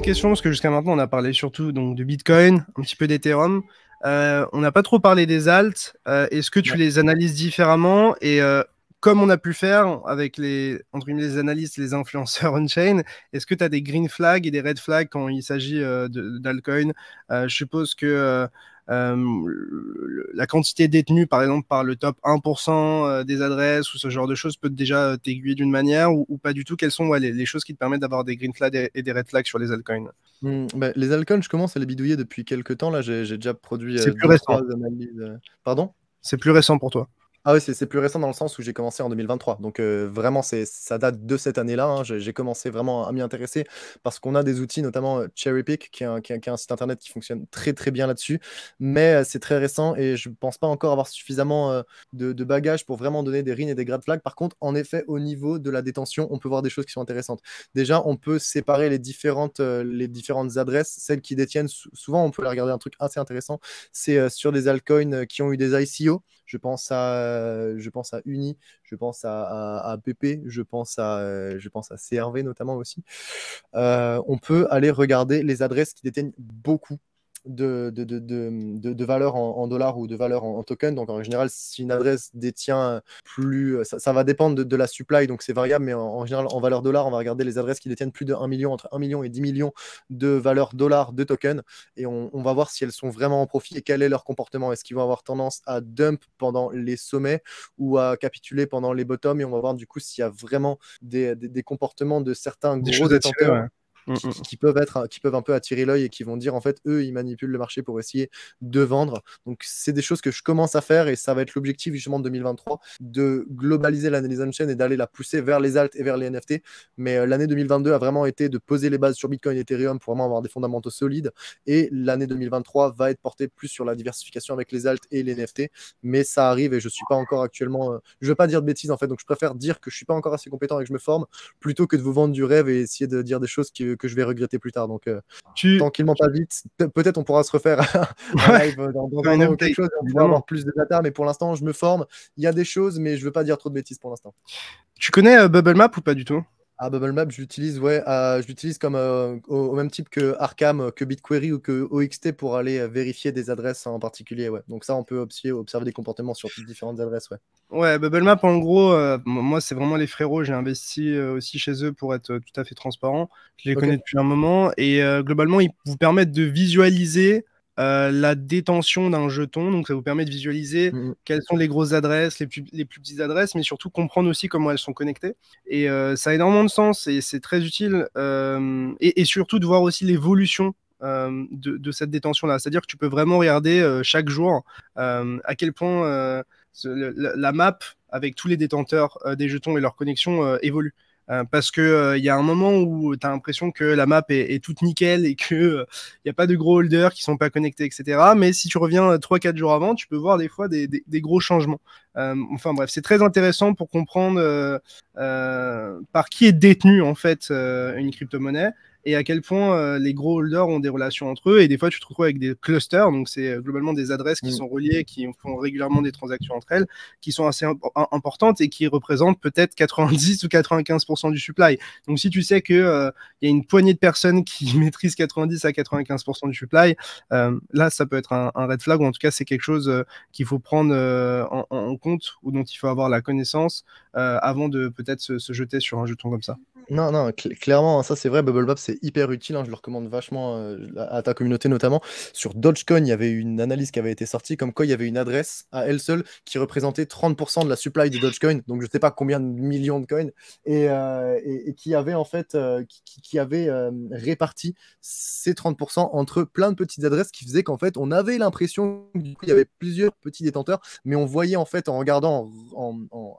question, parce que jusqu'à maintenant, on a parlé surtout donc, de Bitcoin, un petit peu d'Ethereum. On n'a pas trop parlé des alts. Est-ce que tu Ouais. les analyses différemment? Et comme on a pu faire avec les, entre guillemets, les analystes, les influenceurs on-chain, est-ce que tu as des green flags et des red flags quand il s'agit d'altcoin? Je suppose que la quantité détenue, par exemple, par le top 1% des adresses ou ce genre de choses peut déjà t'aiguiller d'une manière ou pas du tout. Quelles sont les choses qui te permettent d'avoir des green flags et des red flags sur les altcoins? Bah, les altcoins, je commence à les bidouiller depuis quelques temps. Là, j'ai déjà produit C'est plus deux, récent. trois analyses. Pardon? C'est plus récent pour toi. Ah oui, c'est plus récent dans le sens où j'ai commencé en 2023. Donc vraiment, ça date de cette année-là, hein. J'ai commencé vraiment à m'y intéresser parce qu'on a des outils, notamment Cherrypick, qui est un site internet qui fonctionne très très bien là-dessus. Mais c'est très récent et je ne pense pas encore avoir suffisamment de bagages pour vraiment donner des RIN et des grad flags. Par contre, en effet, au niveau de la détention, on peut voir des choses qui sont intéressantes. Déjà, on peut séparer les différentes adresses, celles qui détiennent. Souvent, on peut les regarder un truc assez intéressant. C'est sur des altcoins qui ont eu des ICO. Je pense à Uni, je pense à PP, je pense à CRV notamment aussi. On peut aller regarder les adresses qui détiennent beaucoup de valeur en dollars ou de valeur en token. Donc en général, si une adresse détient plus, ça va dépendre de la supply, donc c'est variable, mais en général, en valeur dollar, on va regarder les adresses qui détiennent plus de 1 million, entre 1 million et 10 millions de valeur dollar de token, et on va voir si elles sont vraiment en profit et quel est leur comportement. Est-ce qu'ils vont avoir tendance à dump pendant les sommets ou à capituler pendant les bottoms, et on va voir du coup s'il y a vraiment des comportements de certains Des gros choses à tirer, détenteurs ouais. qui peuvent un peu attirer l'œil et qui vont dire en fait eux ils manipulent le marché pour essayer de vendre. Donc c'est des choses que je commence à faire et ça va être l'objectif justement de 2023, de globaliser l'analyse on-chain et d'aller la pousser vers les alts et vers les NFT. Mais l'année 2022 a vraiment été de poser les bases sur Bitcoin et Ethereum pour vraiment avoir des fondamentaux solides, et l'année 2023 va être portée plus sur la diversification avec les alts et les NFT. Mais ça arrive et je suis pas encore actuellement je veux pas dire de bêtises en fait, donc je préfère dire que je suis pas encore assez compétent et que je me forme plutôt que de vous vendre du rêve et essayer de dire des choses que je vais regretter plus tard. Donc, Tu... tranquillement, pas vite. Peut-être on pourra se refaire un Ouais, live dans faire un une an ou quelque update, chose et on pourra évidemment. avoir plus de data. Mais pour l'instant, je me forme. Il y a des choses, mais je veux pas dire trop de bêtises pour l'instant. Tu connais Bubble Map ou pas du tout? Ah, Bubble Map, je l'utilise, ouais, je l'utilise comme au même type que Arkham, que BigQuery ou que OXT pour aller vérifier des adresses en particulier, ouais. Donc ça, on peut observer des comportements sur différentes adresses, ouais. Ouais, Bubble Map, en gros, moi, c'est vraiment les frérots. J'ai investi aussi chez eux pour être tout à fait transparent. Je les Ok. connais depuis un moment. Et globalement, ils vous permettent de visualiser la détention d'un jeton. Donc, ça vous permet de visualiser Mhm. quelles sont les grosses adresses, les plus petites adresses, mais surtout comprendre aussi comment elles sont connectées. Et ça a énormément de sens et c'est très utile. Et surtout de voir aussi l'évolution de cette détention-là. C'est-à-dire que tu peux vraiment regarder chaque jour à quel point la map avec tous les détenteurs des jetons et leurs connexions évolue. Parce que il y a un moment où tu as l'impression que la map est toute nickel et que il n'y a pas de gros holders qui sont pas connectés, etc. Mais si tu reviens 3-4 jours avant, tu peux voir des fois des gros changements. Enfin bref, c'est très intéressant pour comprendre par qui est détenue en fait une crypto-monnaie et à quel point les gros holders ont des relations entre eux. Et des fois, tu te retrouves avec des clusters, donc c'est globalement des adresses qui Mhm. sont reliées, qui font régulièrement des transactions entre elles, qui sont assez importantes et qui représentent peut-être 90 ou 95% du supply. Donc si tu sais qu'il y a une poignée de personnes qui maîtrisent 90 à 95% du supply, là, ça peut être un red flag, ou en tout cas, c'est quelque chose qu'il faut prendre en compte ou dont il faut avoir la connaissance avant de peut-être se jeter sur un jeton comme ça. Non, non, clairement, ça c'est vrai, Bubble Map c'est hyper utile, hein, je le recommande vachement à ta communauté notamment. Sur Dogecoin, il y avait une analyse qui avait été sortie comme quoi il y avait une adresse à elle seule qui représentait 30% de la supply de Dogecoin, donc je sais pas combien de millions de coins, et qui avait en fait qui avait réparti ces 30% entre plein de petites adresses qui faisaient qu'en fait on avait l'impression qu'il y avait plusieurs petits détenteurs, mais on voyait en fait en regardant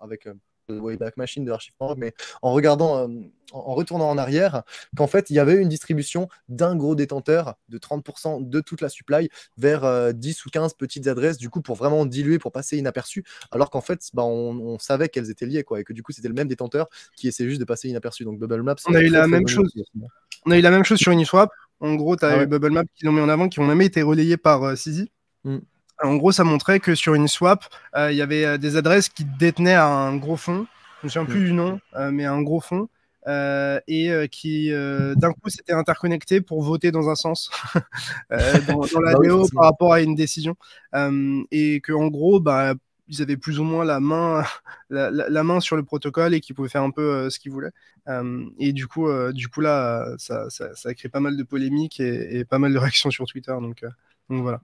avec le Wayback Machine de Archive.org, mais en regardant, en retournant en arrière, qu'en fait, il y avait une distribution d'un gros détenteur de 30% de toute la supply vers 10 ou 15 petites adresses, du coup, pour vraiment diluer, pour passer inaperçu, alors qu'en fait, bah, on savait qu'elles étaient liées, quoi, et que du coup, c'était le même détenteur qui essayait juste de passer inaperçu. Donc, Bubble Map, c'est On a un eu très la très même bon chose. outil. On a eu la même chose sur Uniswap. En gros, tu Ah as eu ouais. Bubble Map qui l'ont mis en avant, qui ont même été relayés par Sisi. Mm. En gros, ça montrait que sur Uniswap, il y avait des adresses qui détenaient un gros fonds. Je ne me souviens plus du nom, mais un gros fonds. et qui d'un coup s'étaient interconnectés pour voter dans un sens dans la Bah oui, DO forcément. par rapport à une décision. Et que en gros, bah, ils avaient plus ou moins la main, la main sur le protocole et qu'ils pouvaient faire un peu ce qu'ils voulaient. Et du coup là, ça a créé pas mal de polémiques et pas mal de réactions sur Twitter. Donc voilà.